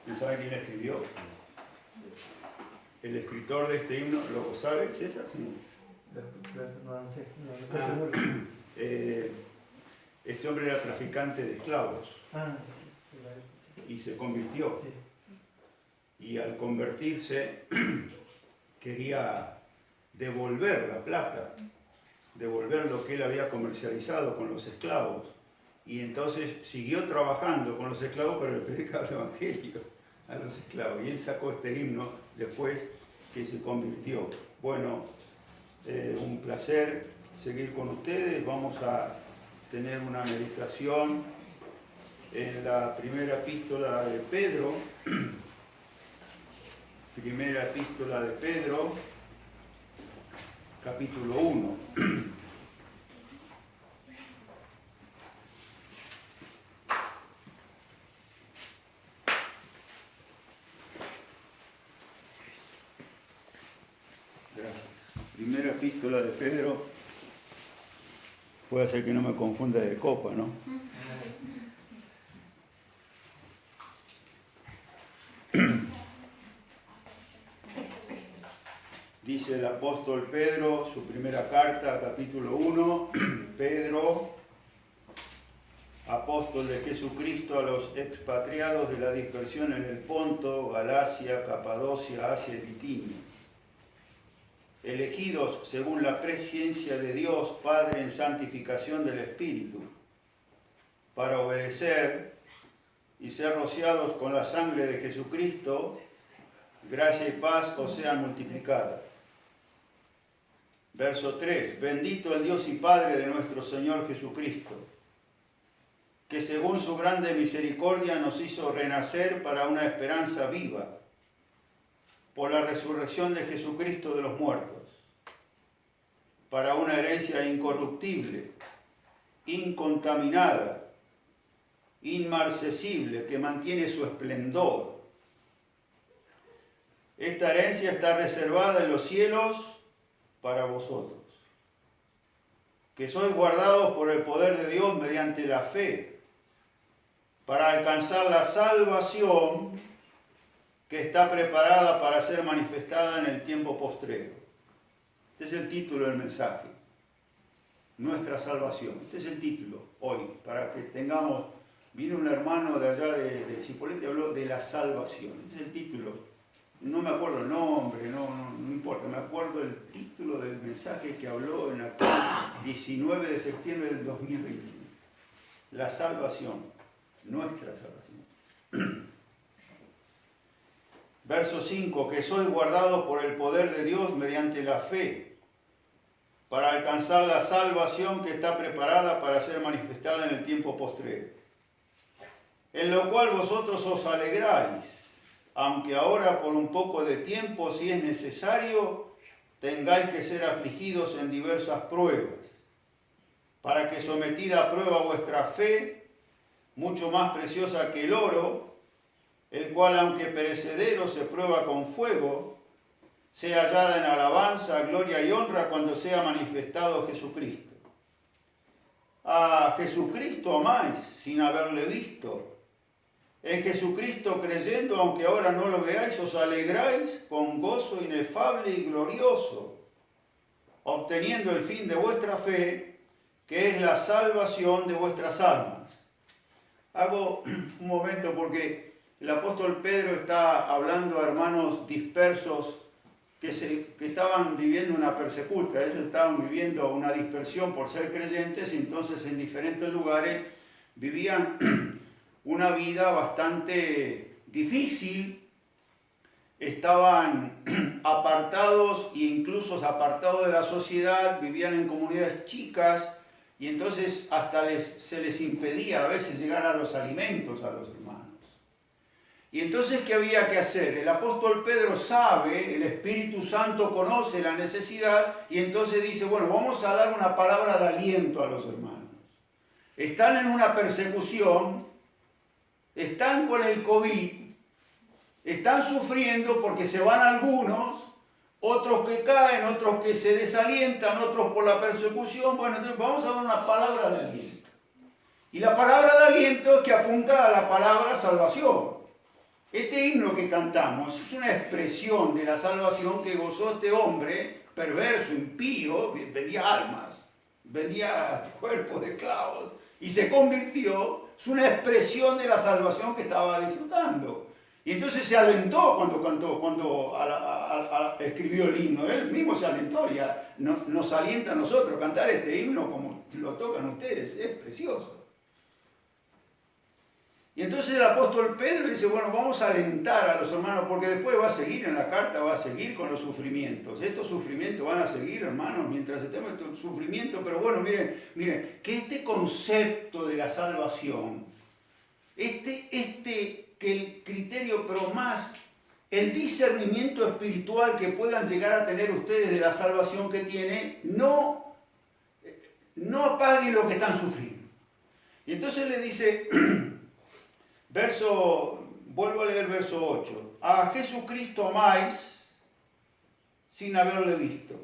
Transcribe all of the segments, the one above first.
¿No saben quién escribió? El escritor de este himno, ¿lo sabe, César? Sí. No sé, no estoy seguro. Este hombre era traficante de esclavos Sí. y se convirtió. Sí. Y al convertirse quería devolver la plata, devolver lo que él había comercializado con los esclavos. Y entonces siguió trabajando con los esclavos, pero le predicaba el evangelio a los esclavos. Y él sacó este himno después que se convirtió. Bueno, un placer seguir con ustedes. Vamos a tener una meditación en la primera epístola de Pedro. Primera epístola de Pedro, capítulo 1. Gracias. Primera epístola de Pedro. Puede ser que no me confunda de copa, ¿no? Dice el apóstol Pedro, su primera carta, capítulo 1, Pedro, apóstol de Jesucristo a los expatriados de la dispersión en el Ponto, Galacia, Capadocia, Asia y Bitinia, elegidos según la presciencia de Dios Padre en santificación del Espíritu, para obedecer y ser rociados con la sangre de Jesucristo, gracia y paz os sean multiplicadas. Verso 3. Bendito el Dios y Padre de nuestro Señor Jesucristo, que según su grande misericordia nos hizo renacer para una esperanza viva, por la resurrección de Jesucristo de los muertos, para una herencia incorruptible, incontaminada, inmarcesible, que mantiene su esplendor. Esta herencia está reservada en los cielos para vosotros, que sois guardados por el poder de Dios mediante la fe, para alcanzar la salvación que está preparada para ser manifestada en el tiempo postrero. Este es el título del mensaje, nuestra salvación. Este es el título hoy, para que tengamos. Vino un hermano de allá de Cipolletti y habló de la salvación. Este es el título. No me acuerdo el nombre, no importa, me acuerdo el título del mensaje que habló en aquel 19 de septiembre del 2021. La salvación, nuestra salvación. Verso 5, que sois guardados por el poder de Dios mediante la fe, para alcanzar la salvación que está preparada para ser manifestada en el tiempo postrero, en lo cual vosotros os alegráis, aunque ahora por un poco de tiempo, si es necesario, tengáis que ser afligidos en diversas pruebas, para que sometida a prueba vuestra fe, mucho más preciosa que el oro, el cual aunque perecedero se prueba con fuego, sea hallada en alabanza, gloria y honra cuando sea manifestado Jesucristo. A Jesucristo amáis sin haberle visto. En Jesucristo creyendo, aunque ahora no lo veáis, os alegráis con gozo inefable y glorioso, obteniendo el fin de vuestra fe, que es la salvación de vuestras almas. Hago un momento porque el apóstol Pedro está hablando a hermanos dispersos que estaban viviendo una persecuta. Ellos estaban viviendo una dispersión por ser creyentes y entonces en diferentes lugares vivían una vida bastante difícil, estaban apartados e incluso apartados de la sociedad, vivían en comunidades chicas y entonces hasta se les impedía a veces llegar a los alimentos a los hermanos. Y entonces, ¿qué había que hacer? El apóstol Pedro sabe, el Espíritu Santo conoce la necesidad y entonces dice, bueno, vamos a dar una palabra de aliento a los hermanos. Están en una persecución, están con el COVID, están sufriendo porque se van algunos, otros que caen, otros que se desalientan, otros por la persecución. Bueno, entonces vamos a dar una palabra de aliento. Y la palabra de aliento es que apunta a la palabra salvación. Este himno que cantamos es una expresión de la salvación que gozó este hombre perverso, impío, vendía almas, vendía cuerpos de esclavos y se convirtió. Es una expresión de la salvación que estaba disfrutando. Y entonces se alentó cuando escribió el himno. Él mismo se alentó y nos alienta a nosotros cantar este himno como lo tocan ustedes. Es precioso. Y entonces el apóstol Pedro dice, bueno, vamos a alentar a los hermanos, porque después va a seguir en la carta, va a seguir con los sufrimientos. Estos sufrimientos van a seguir, hermanos, mientras estemos en estos sufrimientos. Pero bueno, miren, que este concepto de la salvación, que el criterio, pero más el discernimiento espiritual que puedan llegar a tener ustedes de la salvación que tiene, no apague lo que están sufriendo. Y entonces le dice... Vuelvo a leer verso 8. A Jesucristo amáis sin haberle visto.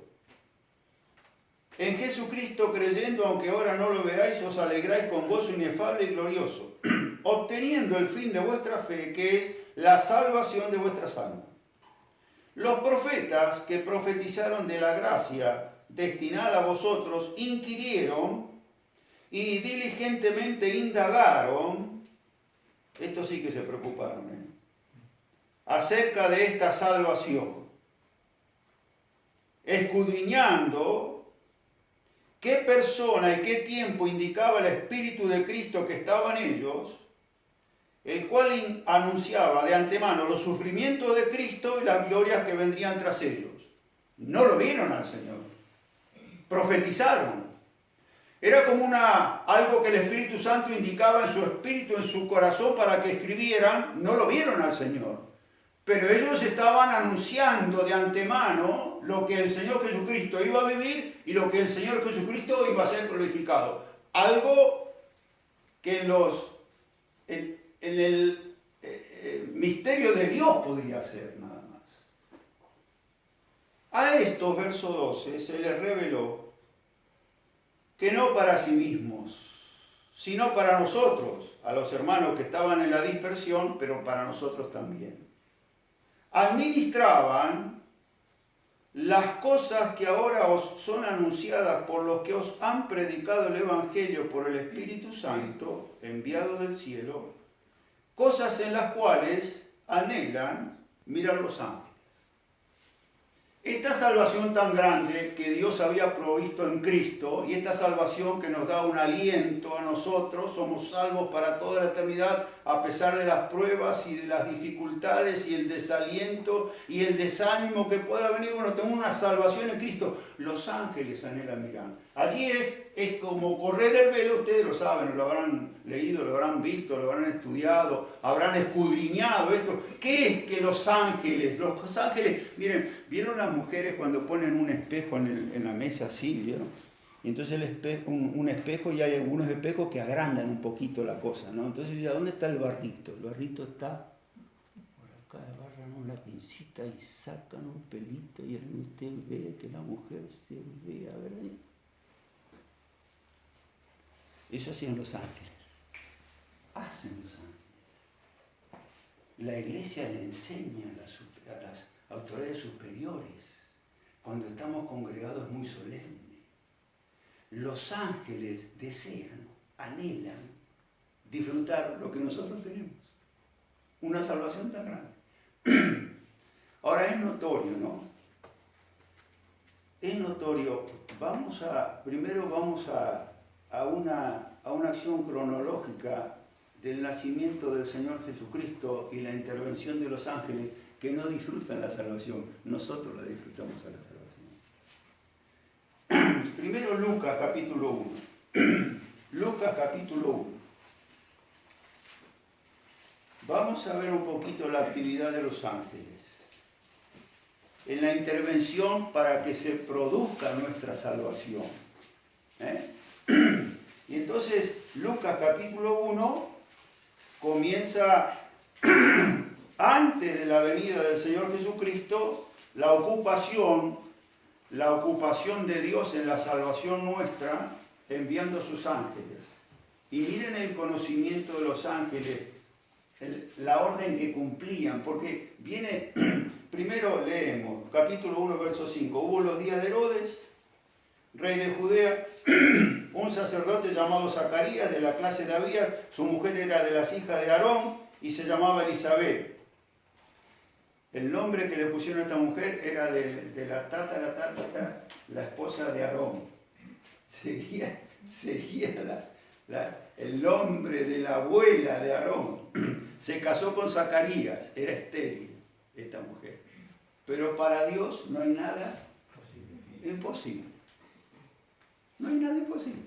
En Jesucristo creyendo, aunque ahora no lo veáis, os alegráis con gozo inefable y glorioso, obteniendo el fin de vuestra fe, que es la salvación de vuestras almas. Los profetas que profetizaron de la gracia destinada a vosotros, inquirieron y diligentemente indagaron. Estos sí que se preocuparon, acerca de esta salvación, escudriñando qué persona y qué tiempo indicaba el Espíritu de Cristo que estaba en ellos, el cual anunciaba de antemano los sufrimientos de Cristo y las glorias que vendrían tras ellos. No lo vieron al Señor, profetizaron. Era como algo que el Espíritu Santo indicaba en su espíritu, en su corazón para que escribieran. No lo vieron al Señor. Pero ellos estaban anunciando de antemano lo que el Señor Jesucristo iba a vivir y lo que el Señor Jesucristo iba a ser glorificado. Algo que en el misterio de Dios podría ser nada más. A esto, verso 12, se les reveló que no para sí mismos, sino para nosotros, a los hermanos que estaban en la dispersión, pero para nosotros también. Administraban las cosas que ahora os son anunciadas por los que os han predicado el Evangelio por el Espíritu Santo, enviado del cielo, cosas en las cuales anhelan mirar los ángeles. Esta salvación tan grande que Dios había provisto en Cristo y esta salvación que nos da un aliento a nosotros, somos salvos para toda la eternidad a pesar de las pruebas y de las dificultades y el desaliento y el desánimo que pueda venir. Bueno, tenemos una salvación en Cristo. Los ángeles anhelan mirar. Allí es como correr el velo, ustedes lo saben, lo habrán leído, lo habrán visto, lo habrán estudiado, habrán escudriñado esto. ¿Qué es que los ángeles, miren, ¿vieron las mujeres cuando ponen un espejo en la mesa así, vieron? Y entonces el espejo, un espejo, y hay algunos espejos que agrandan un poquito la cosa, ¿no? Entonces, ¿dónde está el barrito? El barrito está por acá, agarran una pincita y sacan un pelito y usted ve que la mujer se ve, a ver ahí. Eso hacían los ángeles. Hacen los ángeles. La iglesia le enseña a las autoridades superiores. Cuando estamos congregados es muy solemne. Los ángeles desean, anhelan disfrutar lo que nosotros tenemos. Una salvación tan grande. Ahora es notorio, ¿no? Es notorio. Primero vamos a una acción cronológica del nacimiento del Señor Jesucristo y la intervención de los ángeles que no disfrutan la salvación. Nosotros la disfrutamos a la salvación. Primero Lucas capítulo 1. Lucas capítulo 1. Vamos a ver un poquito la actividad de los ángeles en la intervención para que se produzca nuestra salvación. Y entonces Lucas capítulo 1 comienza antes de la venida del Señor Jesucristo, la ocupación de Dios en la salvación nuestra, enviando a sus ángeles. Y miren el conocimiento de los ángeles, la orden que cumplían, porque viene, primero leemos, capítulo 1, verso 5, hubo los días de Herodes, rey de Judea, un sacerdote llamado Zacarías de la clase de Abías, su mujer era de las hijas de Aarón y se llamaba Elizabeth. El nombre que le pusieron a esta mujer era de la esposa de Aarón. Seguía el nombre de la abuela de Aarón. Se casó con Zacarías, era estéril esta mujer. Pero para Dios no hay nada imposible. No hay nada imposible.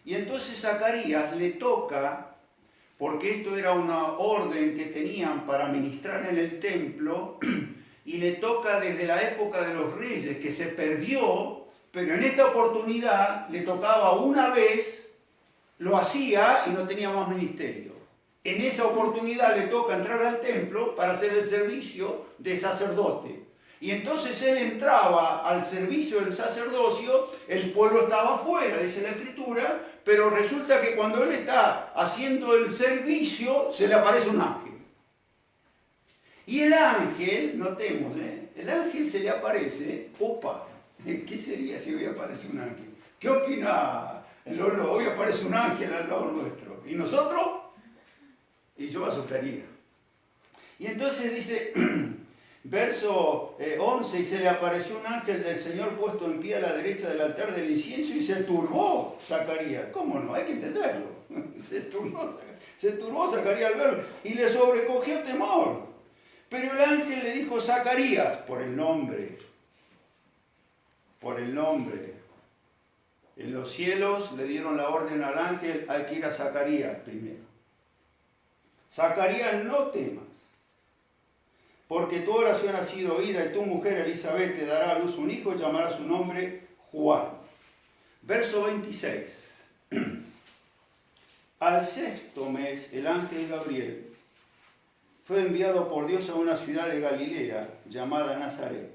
Y entonces Zacarías le toca, porque esto era una orden que tenían para ministrar en el templo, y le toca desde la época de los reyes, que se perdió, pero en esta oportunidad le tocaba una vez, lo hacía y no tenía más ministerio. En esa oportunidad le toca entrar al templo para hacer el servicio de sacerdote. Y entonces él entraba al servicio del sacerdocio, el pueblo estaba afuera, dice la Escritura, pero resulta que cuando él está haciendo el servicio, se le aparece un ángel. Y el ángel, notemos, el ángel se le aparece, opa, ¿qué sería si hoy aparece un ángel? ¿Qué opina el Lolo? Hoy aparece un ángel al lado nuestro. ¿Y nosotros? Y yo me asustaría. Y entonces dice, verso 11, y se le apareció un ángel del Señor puesto en pie a la derecha del altar del incienso y se turbó Zacarías. ¿Cómo no? Hay que entenderlo. Se turbó Zacarías al verlo y le sobrecogió temor. Pero el ángel le dijo, Zacarías, por el nombre. En los cielos le dieron la orden al ángel, hay que ir a Zacarías primero. Zacarías, no temas, porque tu oración ha sido oída y tu mujer Elizabeth te dará a luz un hijo y llamará su nombre Juan. Verso 26. Al sexto mes, el ángel Gabriel fue enviado por Dios a una ciudad de Galilea llamada Nazaret.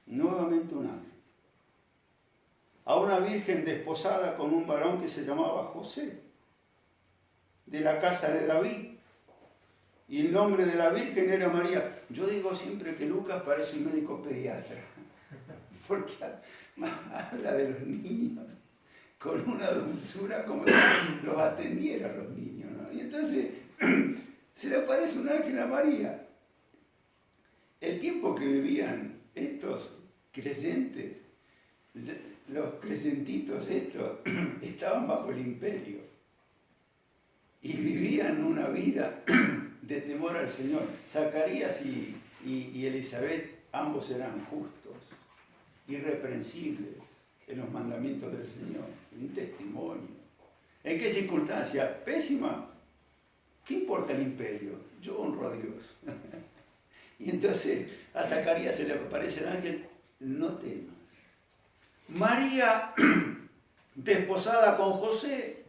Nuevamente un ángel. A una virgen desposada con un varón que se llamaba José, de la casa de David. Y el nombre de la virgen era María. Yo digo siempre que Lucas parece un médico pediatra, porque habla de los niños con una dulzura como si los atendiera a los niños, ¿no? Y entonces se le aparece un ángel a María. El tiempo que vivían estos creyentes, los creyentitos estos, estaban bajo el imperio y vivían una vida de temor al Señor. Zacarías y Elizabeth, ambos eran justos, irreprensibles en los mandamientos del Señor, un testimonio. ¿En qué circunstancia? Pésima. ¿Qué importa el imperio? Yo honro a Dios. Y entonces a Zacarías se le aparece el ángel, no temas. María, desposada con José,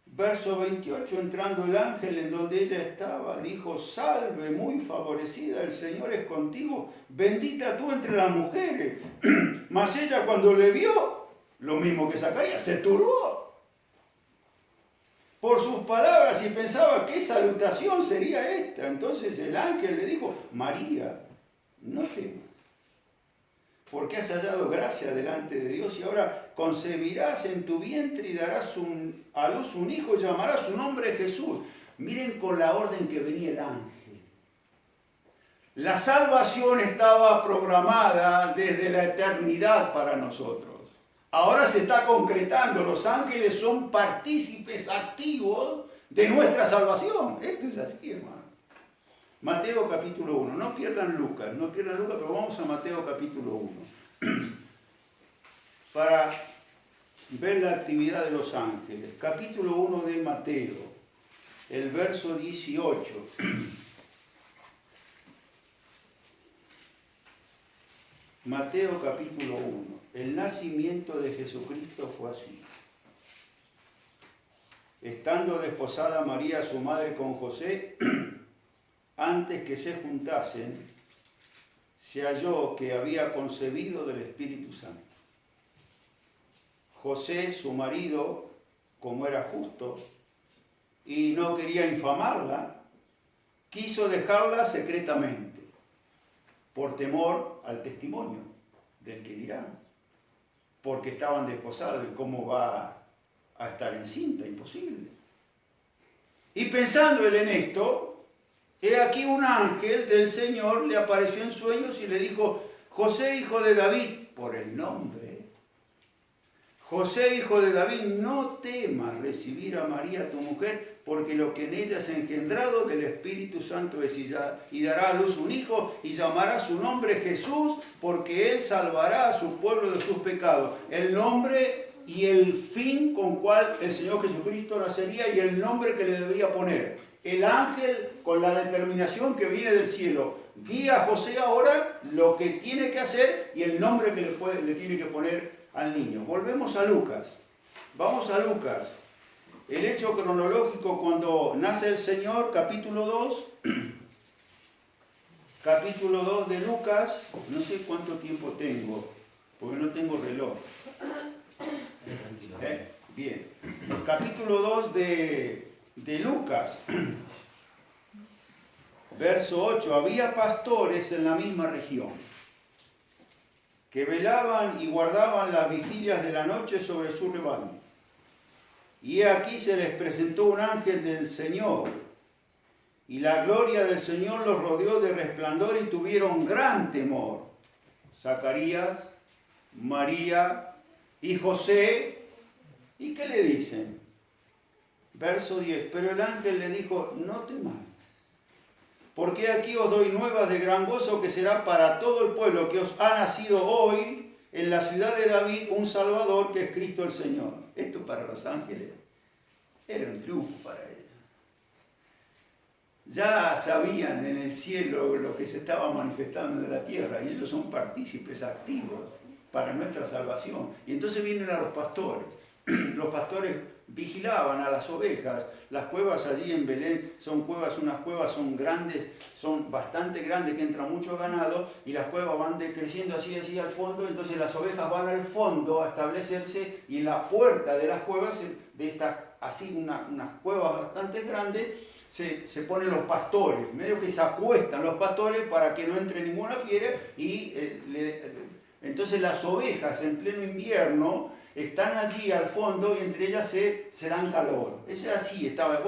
verso 28, entrando el ángel en donde ella estaba, dijo, salve, muy favorecida, el Señor es contigo, bendita tú entre las mujeres. Mas ella cuando le vio, lo mismo que Zacarías, se turbó por sus palabras y pensaba qué salutación sería esta. Entonces el ángel le dijo, María, no temas, porque has hallado gracia delante de Dios y ahora concebirás en tu vientre y darás a luz un hijo y llamarás su nombre Jesús. Miren con la orden que venía el ángel. La salvación estaba programada desde la eternidad para nosotros. Ahora se está concretando, los ángeles son partícipes activos de nuestra salvación. Esto es así, hermano. Mateo capítulo 1, no pierdan Lucas, pero vamos a Mateo capítulo 1. Para ver la actividad de los ángeles. Capítulo 1 de Mateo, el verso 18. Mateo capítulo 1. El nacimiento de Jesucristo fue así. Estando desposada María, su madre, con José, antes que se juntasen, se halló que había concebido del Espíritu Santo. José, su marido, como era justo, y no quería infamarla, quiso dejarla secretamente, por temor al testimonio del que dirán, porque estaban desposados y cómo va a estar encinta, imposible. Y pensando él en esto, he aquí un ángel del Señor le apareció en sueños y le dijo: José, hijo de David, por el nombre, José, hijo de David, no temas recibir a María tu mujer, porque lo que en ella es engendrado del Espíritu Santo es y dará a luz un hijo y llamará su nombre Jesús, porque él salvará a su pueblo de sus pecados. El nombre y el fin con cual el Señor Jesucristo nacería y el nombre que le debía poner. El ángel, con la determinación que viene del cielo, guía a José ahora lo que tiene que hacer y el nombre que le tiene que poner al niño. Volvemos a Lucas. Vamos a Lucas. El hecho cronológico cuando nace el Señor, capítulo 2. Capítulo 2 de Lucas. No sé cuánto tiempo tengo, porque no tengo reloj. Bien. Capítulo 2 de Lucas. Verso 8. Había pastores en la misma región que velaban y guardaban las vigilias de la noche sobre su rebaño. Y aquí se les presentó un ángel del Señor, y la gloria del Señor los rodeó de resplandor y tuvieron gran temor. Zacarías, María y José, ¿y qué le dicen? Verso 10, pero el ángel le dijo: no temas, porque aquí os doy nuevas de gran gozo que será para todo el pueblo, que os ha nacido hoy en la ciudad de David un Salvador, que es Cristo el Señor. Esto para los ángeles era un triunfo para ellos. Ya sabían en el cielo lo que se estaba manifestando en la tierra, y ellos son partícipes activos para nuestra salvación. Y entonces vienen a los pastores. Los pastores vigilaban a las ovejas. Las cuevas allí en Belén son cuevas, unas cuevas son grandes, son bastante grandes, que entra mucho ganado, y las cuevas van decreciendo así al fondo. Entonces las ovejas van al fondo a establecerse, y en la puerta de las cuevas, de estas así unas cuevas bastante grandes, se ponen los pastores, medio que se acuestan los pastores para que no entre ninguna fiera, y entonces las ovejas en pleno invierno están allí al fondo y entre ellas se dan calor. Es así, estaban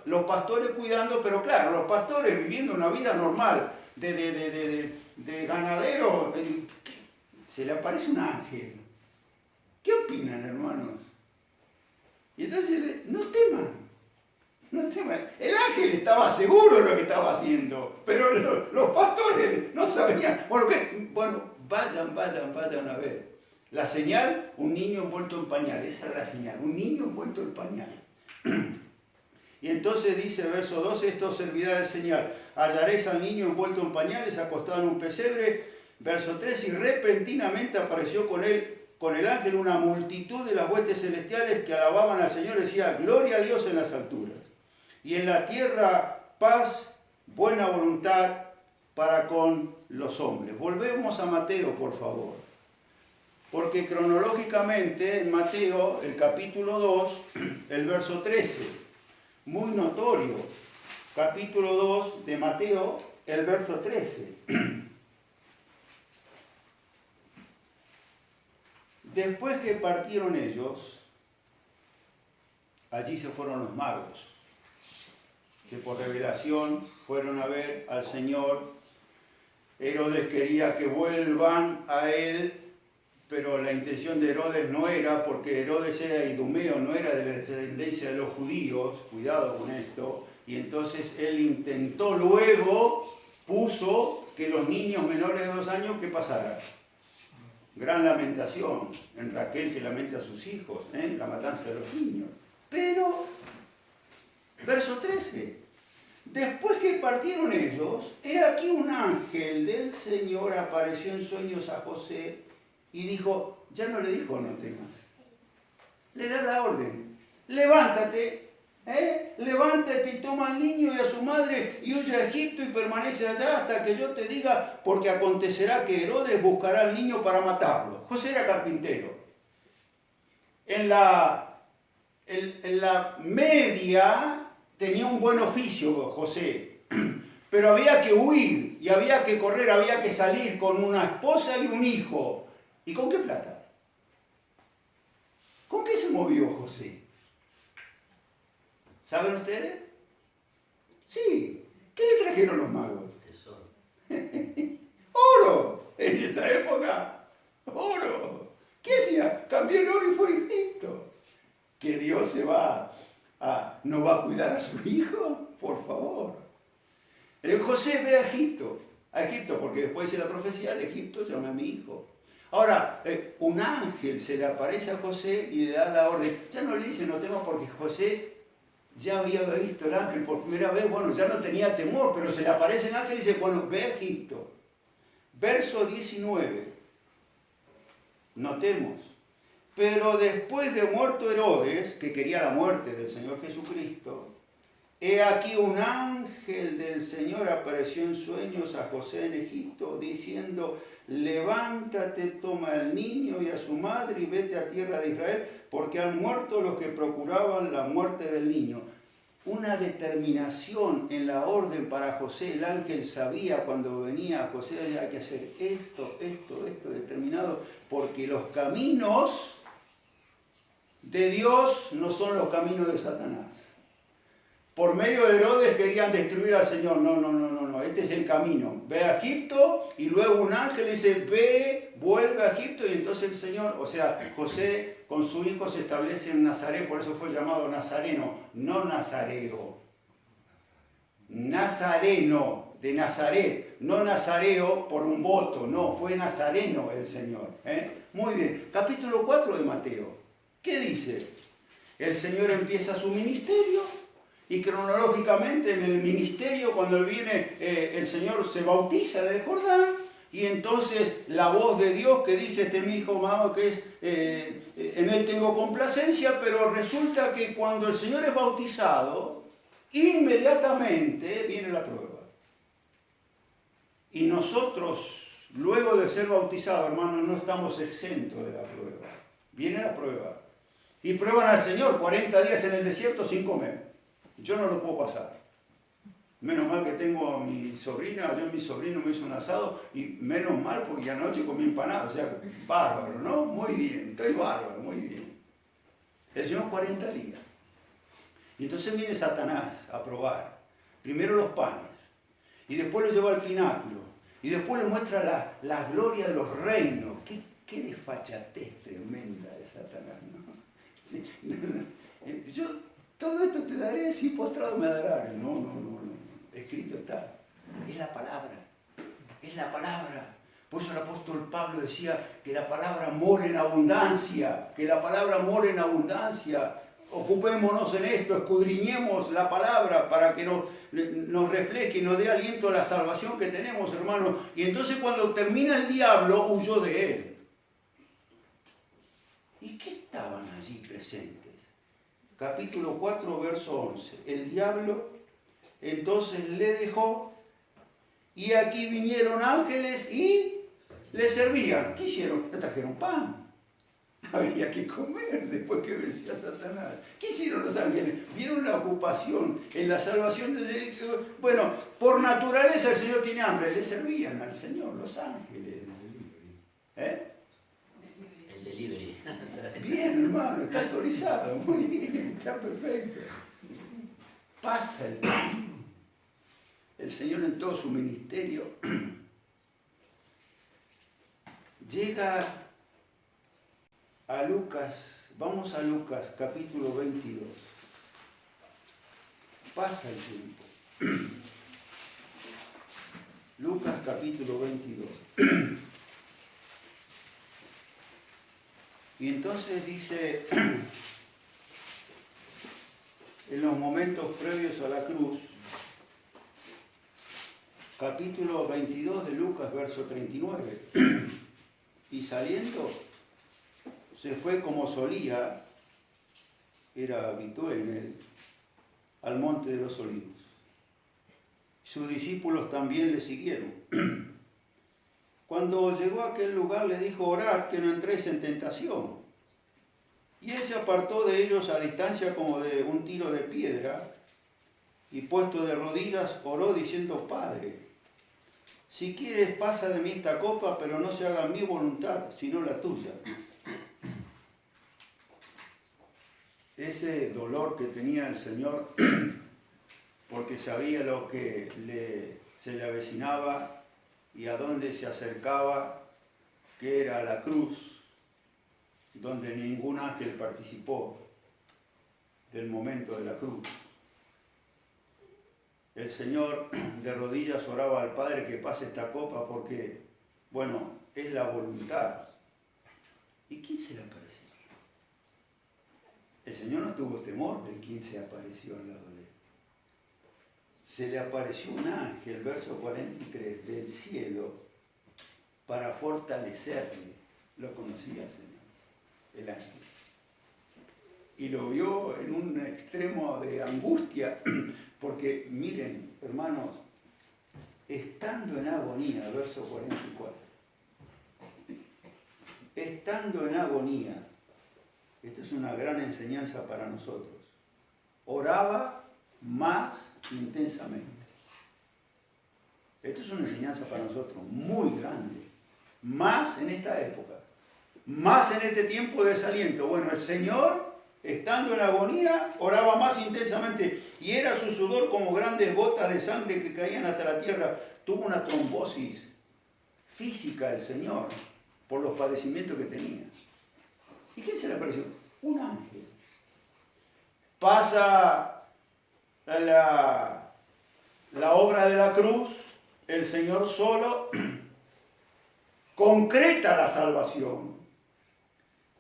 los pastores cuidando, pero claro, los pastores viviendo una vida normal de ganadero. Se le aparece un ángel. ¿Qué opinan, hermanos? Y entonces, no teman. El ángel estaba seguro de lo que estaba haciendo, pero los pastores no sabían. Bueno, vayan a ver. La señal, un niño envuelto en pañal. Esa es la señal, un niño envuelto en pañal. Y entonces dice, verso 12, esto servirá de señal. Hallaréis al niño envuelto en pañales, acostado en un pesebre. Verso 13, y repentinamente apareció con el ángel una multitud de las huestes celestiales que alababan al Señor. Decía: gloria a Dios en las alturas, y en la tierra paz, buena voluntad para con los hombres. Volvemos a Mateo, por favor. Porque cronológicamente en Mateo, el capítulo 2, el verso 13, muy notorio, capítulo 2 de Mateo, el verso 13. Después que partieron ellos, allí se fueron los magos, que por revelación fueron a ver al Señor. Herodes quería que vuelvan a él, pero la intención de Herodes no era, porque Herodes era idumeo, no era de la descendencia de los judíos, cuidado con esto, y entonces él intentó luego, puso que los niños menores de 2 años que pasaran. Gran lamentación en Raquel, que lamenta a sus hijos, la matanza de los niños. Pero, verso 13, después que partieron ellos, he aquí un ángel del Señor apareció en sueños a José, y dijo, ya no le dijo no temas, le da la orden: levántate, levántate y toma al niño y a su madre y huye a Egipto y permanece allá hasta que yo te diga, porque acontecerá que Herodes buscará al niño para matarlo. José era carpintero. en la media tenía un buen oficio José, pero había que huir y había que correr, había que salir con una esposa y un hijo. ¿Y con qué plata? ¿Con qué se movió José? ¿Saben ustedes? Sí. ¿Qué le trajeron los magos? Tesoro. ¡Oro! En esa época, oro. ¿Qué hacía? Cambió el oro y fue a Egipto. ¿Que Dios no va a cuidar a su hijo? Por favor. José ve a Egipto, porque después dice la profecía, de Egipto llama a mi hijo. Ahora, un ángel se le aparece a José y le da la orden. Ya no le dice, no temas, porque José ya había visto el ángel por primera vez. Bueno, ya no tenía temor, pero se le aparece el ángel y dice, bueno, ve a Egipto. Verso 19. Notemos. Pero después de muerto Herodes, que quería la muerte del Señor Jesucristo, he aquí un ángel del Señor apareció en sueños a José en Egipto, diciendo, levántate, toma al niño y a su madre y vete a tierra de Israel, porque han muerto los que procuraban la muerte del niño. Una determinación en la orden para José. El ángel sabía cuando venía a José, hay que hacer esto, determinado, porque los caminos de Dios no son los caminos de Satanás. Por medio de Herodes querían destruir al Señor. No, este es el camino. Ve a Egipto y luego un ángel dice, ve, vuelve a Egipto, y entonces el Señor, o sea, José con su hijo se establece en Nazaret, por eso fue llamado Nazareno, no Nazareo. Nazareno, de Nazaret, no Nazareo por un voto, no, fue Nazareno el Señor. Muy bien, capítulo 4 de Mateo. ¿Qué dice? El Señor empieza su ministerio. Y cronológicamente en el ministerio, cuando viene el Señor se bautiza del Jordán, y entonces la voz de Dios que dice, este es mi hijo amado, que es, en él tengo complacencia, pero resulta que cuando el Señor es bautizado, inmediatamente viene la prueba. Y nosotros, luego de ser bautizados, hermanos, no estamos exentos de la prueba. Viene la prueba. Y prueban al Señor 40 días en el desierto sin comer. Yo no lo puedo pasar. Menos mal que tengo a mi sobrina, mi sobrino me hizo un asado, y menos mal porque anoche comí empanada, o sea, bárbaro, ¿no? Muy bien, estoy bárbaro, muy bien. El Señor 40 días. Y entonces viene Satanás a probar, primero los panes, y después lo lleva al pináculo, y después le muestra la gloria de los reinos. Qué desfachatez tremenda de Satanás, ¿no? Sí, todo esto te daré, si postrado me darás. No. Escrito está. Es la palabra. Es la palabra. Por eso el apóstol Pablo decía que la palabra mora en abundancia. Que la palabra mora en abundancia. Ocupémonos en esto, escudriñemos la palabra para que nos refleje y nos dé aliento a la salvación que tenemos, hermanos. Y entonces cuando termina el diablo, huyó de él. ¿Y qué estaban allí presentes? Capítulo 4, verso 11. El diablo entonces le dejó, y aquí vinieron ángeles y le servían. ¿Qué hicieron? Le trajeron pan. Había que comer después que vencía a Satanás. ¿Qué hicieron los ángeles? Vieron la ocupación en la salvación de... Bueno, por naturaleza el Señor tiene hambre. Le servían al Señor los ángeles. El delivery. Bien, hermano, está actualizado, muy bien, está perfecto. Pasa el tiempo. El Señor en todo su ministerio llega a Lucas, vamos a Lucas capítulo 22. Pasa el tiempo. Lucas capítulo 22. Y entonces dice, en los momentos previos a la cruz, capítulo 22 de Lucas, verso 39, y saliendo, se fue como solía, era habitué en él, al monte de los olivos. Sus discípulos también le siguieron. Cuando llegó a aquel lugar le dijo, orad que no entréis en tentación. Y él se apartó de ellos a distancia como de un tiro de piedra, y puesto de rodillas oró diciendo: Padre, si quieres pasa de mí esta copa, pero no se haga mi voluntad, sino la tuya. Ese dolor que tenía el Señor, porque sabía lo que se le avecinaba y a dónde se acercaba, que era la cruz, donde ningún ángel participó del momento de la cruz. El Señor de rodillas oraba al Padre que pase esta copa porque, bueno, es la voluntad. ¿Y quién se le apareció? El Señor no tuvo temor de quién se apareció al lado de él. Se le apareció un ángel, verso 43, del cielo, para fortalecerle. Lo conocía el Señor, el ángel. Y lo vio en un extremo de angustia, porque miren, hermanos, estando en agonía, verso 44, estando en agonía, esta es una gran enseñanza para nosotros, oraba más intensamente. Esto es una enseñanza para nosotros muy grande, más en esta época, más en este tiempo de desaliento. Bueno, el Señor, estando en agonía, oraba más intensamente y era su sudor como grandes gotas de sangre que caían hasta la tierra. Tuvo una trombosis física el Señor por los padecimientos que tenía. ¿Y quién se le apareció? Un ángel. Pasa la obra de la cruz, el Señor solo concreta la salvación,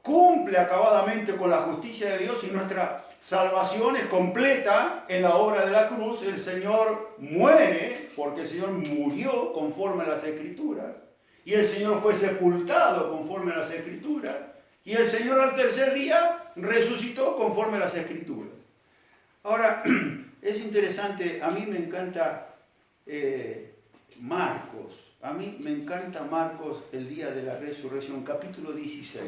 cumple acabadamente con la justicia de Dios y nuestra salvación es completa en la obra de la cruz. El Señor muere porque el Señor murió conforme a las Escrituras y el Señor fue sepultado conforme a las Escrituras y el Señor al tercer día resucitó conforme a las Escrituras. Ahora, es interesante, a mí me encanta Marcos, a mí me encanta Marcos el día de la resurrección, capítulo 16.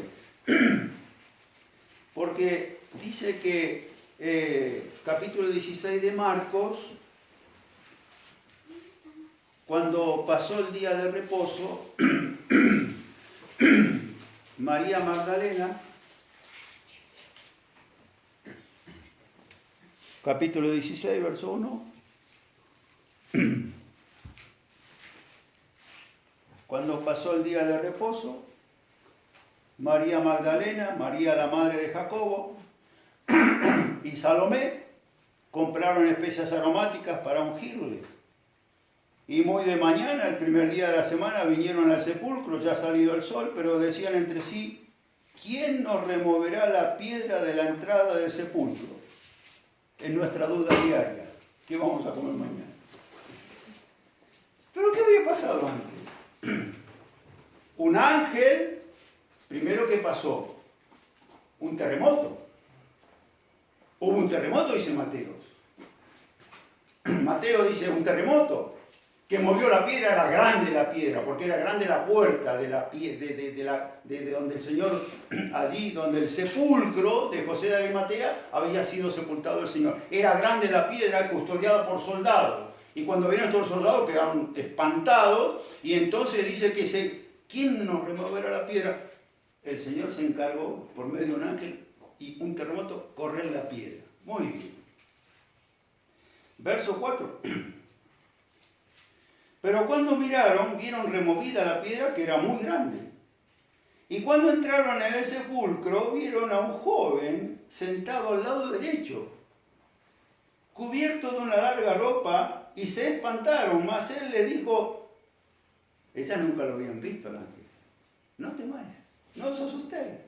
Porque dice que capítulo 16 de Marcos, cuando pasó el día de reposo, María Magdalena, capítulo 16, verso 1, cuando pasó el día de reposo, María Magdalena, María la madre de Jacobo y Salomé compraron especias aromáticas para ungirle. Y muy de mañana, el primer día de la semana, vinieron al sepulcro, ya salido el sol, pero decían entre sí: ¿quién nos removerá la piedra de la entrada del sepulcro? Es nuestra duda diaria. ¿Qué vamos a comer mañana? ¿Pero qué había pasado antes? Un ángel, primero, ¿qué pasó? Un terremoto. Hubo un terremoto, dice Mateo. Mateo dice un terremoto que movió la piedra. Era grande la piedra, porque era grande la puerta de donde el Señor, allí donde el sepulcro de José de Arimatea había sido sepultado el Señor. Era grande la piedra, custodiada por soldados. Y cuando vinieron estos soldados quedaron espantados y entonces dice que ¿quién nos removerá la piedra? El Señor se encargó por medio de un ángel y un terremoto correr la piedra. Muy bien. Verso 4. Pero cuando miraron, vieron removida la piedra, que era muy grande. Y cuando entraron en el sepulcro, vieron a un joven sentado al lado derecho, cubierto de una larga ropa, y se espantaron. Mas él le dijo, ellas nunca lo habían visto al ángel: no temáis, no sos ustedes.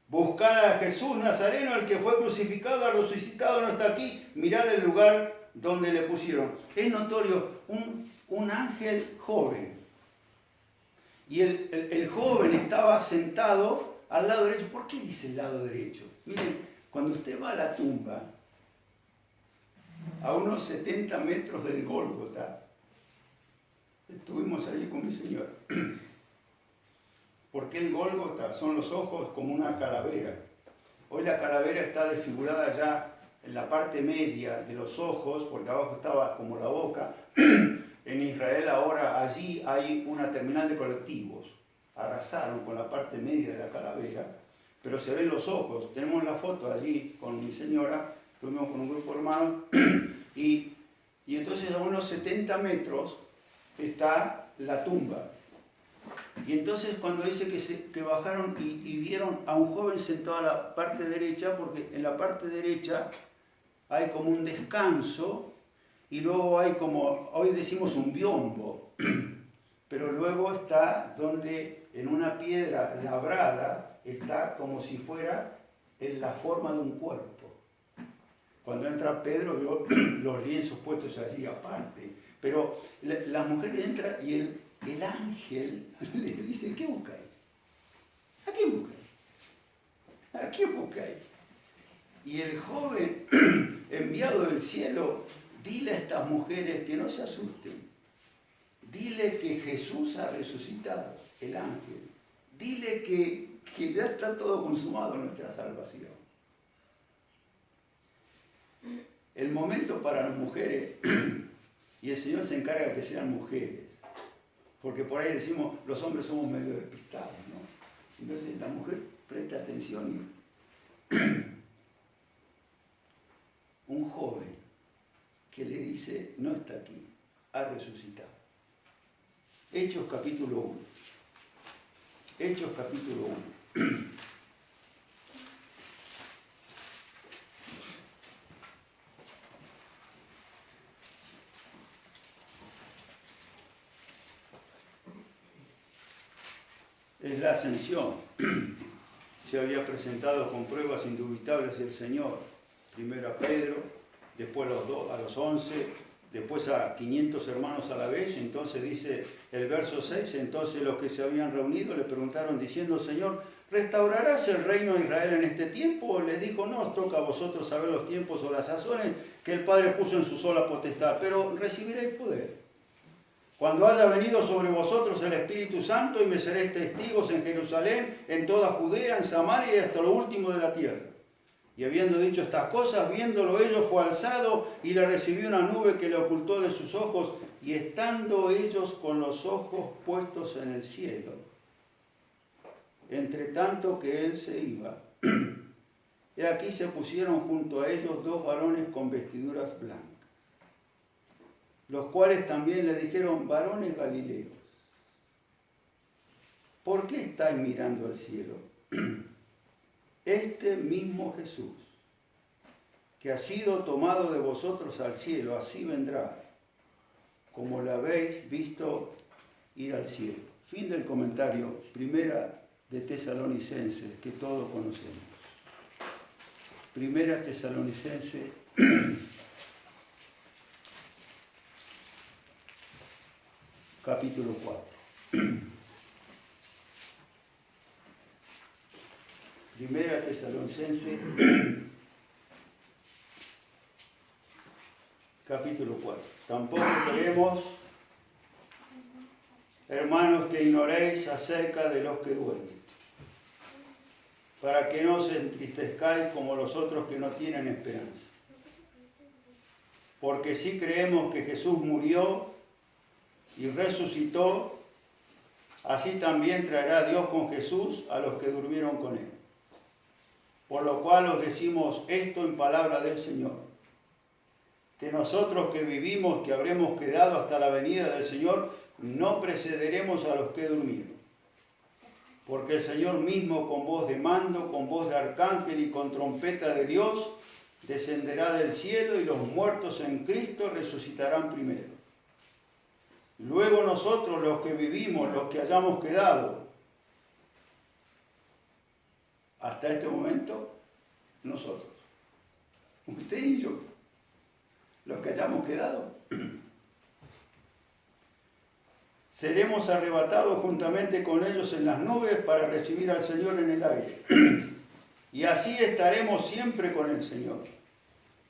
Buscad a Jesús Nazareno, el que fue crucificado, resucitado, no está aquí. Mirad el lugar donde le pusieron. Es notorio, un ángel joven. Y el joven estaba sentado al lado derecho. ¿Por qué dice el lado derecho? Miren, cuando usted va a la tumba, a unos 70 metros del Gólgota, estuvimos allí con mi señora. ¿Por qué el Gólgota? Son los ojos como una calavera. Hoy la calavera está desfigurada ya en la parte media de los ojos, porque abajo estaba como la boca. En Israel ahora allí hay una terminal de colectivos. Arrasaron con la parte media de la calavera, pero se ven los ojos. Tenemos la foto allí con mi señora, estuvimos con un grupo de hermanos, y entonces a unos 70 metros está la tumba. Y entonces cuando dice que bajaron y vieron a un joven sentado a la parte derecha, porque en la parte derecha hay como un descanso y luego hay como, hoy decimos un biombo, pero luego está donde en una piedra labrada está como si fuera en la forma de un cuerpo. Cuando entra Pedro vio los lienzos puestos allí aparte, pero la mujer entra y el ángel le dice, ¿qué buscáis? ¿A qué buscáis? ¿A qué buscáis? Y el joven enviado del cielo, dile a estas mujeres que no se asusten. Dile que Jesús ha resucitado, el ángel. Dile que ya está todo consumado en nuestra salvación. El momento para las mujeres, y el Señor se encarga de que sean mujeres, porque por ahí decimos, los hombres somos medio despistados, ¿no? Entonces la mujer presta atención y un joven que le dice, no está aquí, ha resucitado. Hechos capítulo 1. Hechos capítulo 1. Es la ascensión. Se había presentado con pruebas indubitables el Señor. Primero a Pedro, después a los 11, después a 500 hermanos a la vez. Entonces dice el verso 6, entonces los que se habían reunido le preguntaron diciendo, Señor, ¿restaurarás el reino de Israel en este tiempo? Les dijo, no os toca a vosotros saber los tiempos o las sazones que el Padre puso en su sola potestad, pero recibiréis poder cuando haya venido sobre vosotros el Espíritu Santo, y me seréis testigos en Jerusalén, en toda Judea, en Samaria y hasta lo último de la tierra. Y habiendo dicho estas cosas, viéndolo ellos, fue alzado y le recibió una nube que le ocultó de sus ojos, y estando ellos con los ojos puestos en el cielo, entre tanto que él se iba, y aquí se pusieron junto a ellos dos varones con vestiduras blancas, los cuales también le dijeron, varones galileos, ¿por qué estáis mirando al cielo? Este mismo Jesús, que ha sido tomado de vosotros al cielo, así vendrá, como lo habéis visto ir al cielo. Fin del comentario, primera de Tesalonicenses, que todos conocemos. Primera Tesalonicenses, capítulo 4. Primera Tesalonicenses, capítulo 4. Tampoco queremos, hermanos, que ignoréis acerca de los que duermen, para que no os entristezcáis como los otros que no tienen esperanza. Porque si creemos que Jesús murió y resucitó, así también traerá Dios con Jesús a los que durmieron con él. Por lo cual os decimos esto en palabra del Señor, que nosotros que vivimos, que habremos quedado hasta la venida del Señor, no precederemos a los que durmieron. Porque el Señor mismo, con voz de mando, con voz de arcángel y con trompeta de Dios, descenderá del cielo, y los muertos en Cristo resucitarán primero. Luego nosotros, los que vivimos, los que hayamos quedado, hasta este momento, nosotros, usted y yo, los que hayamos quedado, seremos arrebatados juntamente con ellos en las nubes para recibir al Señor en el aire. Y así estaremos siempre con el Señor.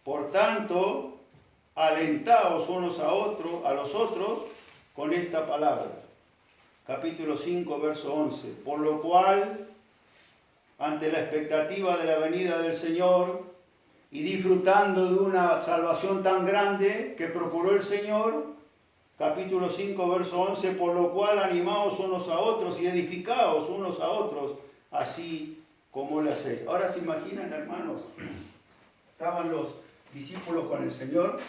Por tanto, alentaos unos a los otros con esta palabra. Capítulo 5, verso 11. Por lo cual, ante la expectativa de la venida del Señor y disfrutando de una salvación tan grande que procuró el Señor, capítulo 5, verso 11, por lo cual animaos unos a otros y edificaos unos a otros, así como lo hacéis. Ahora se imaginan, hermanos, estaban los discípulos con el Señor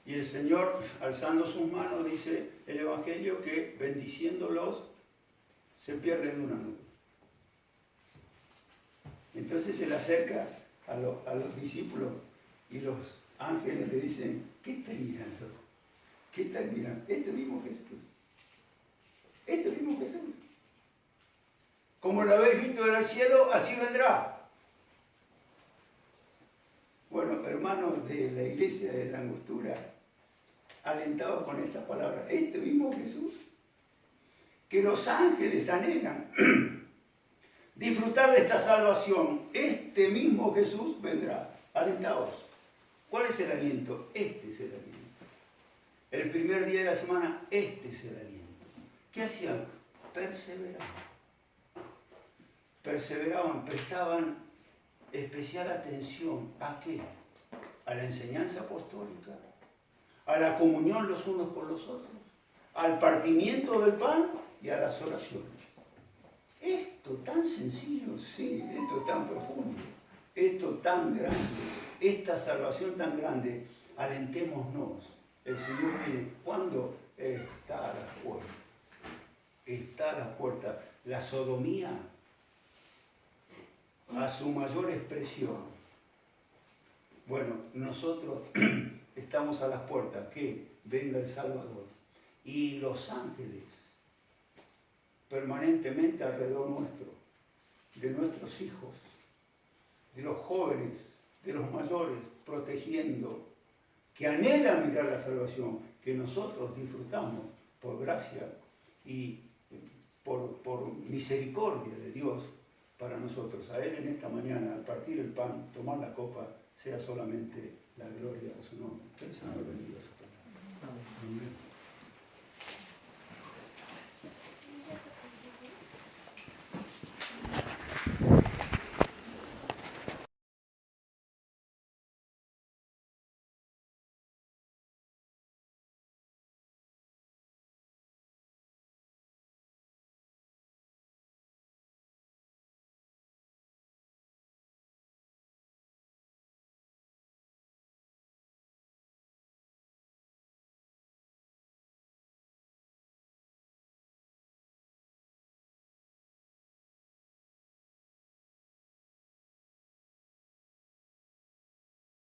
y el Señor, alzando sus manos, dice el Evangelio que bendiciéndolos se pierden una nube. Entonces se le acerca a los discípulos y los ángeles le dicen, ¿qué están mirando? ¿Qué están mirando? Este mismo Jesús. Este mismo Jesús. Como lo habéis visto en el cielo, así vendrá. Bueno, hermanos de la iglesia de la Angostura, alentados con estas palabras, este mismo Jesús, que los ángeles anhelan disfrutar de esta salvación, este mismo Jesús vendrá. Alentados. ¿Cuál es el aliento? Este es el aliento. El primer día de la semana, este es el aliento. ¿Qué hacían? Perseveraban, prestaban especial atención. ¿A qué? A la enseñanza apostólica, a la comunión los unos con los otros, al partimiento del pan y a las oraciones. Esto tan sencillo, sí, esto tan profundo, esto tan grande, esta salvación tan grande, alentémonos. El Señor viene. ¿Cuándo? Está a las puertas. Está a las puertas. La sodomía, a su mayor expresión. Bueno, nosotros estamos a las puertas, que venga el Salvador. Y los ángeles, permanentemente alrededor nuestro, de nuestros hijos, de los jóvenes, de los mayores, protegiendo, que anhelan mirar la salvación, que nosotros disfrutamos por gracia y por misericordia de Dios para nosotros. A Él en esta mañana, al partir el pan, tomar la copa, sea solamente la gloria de su nombre. Que el Señor bendiga su palabra. Amén.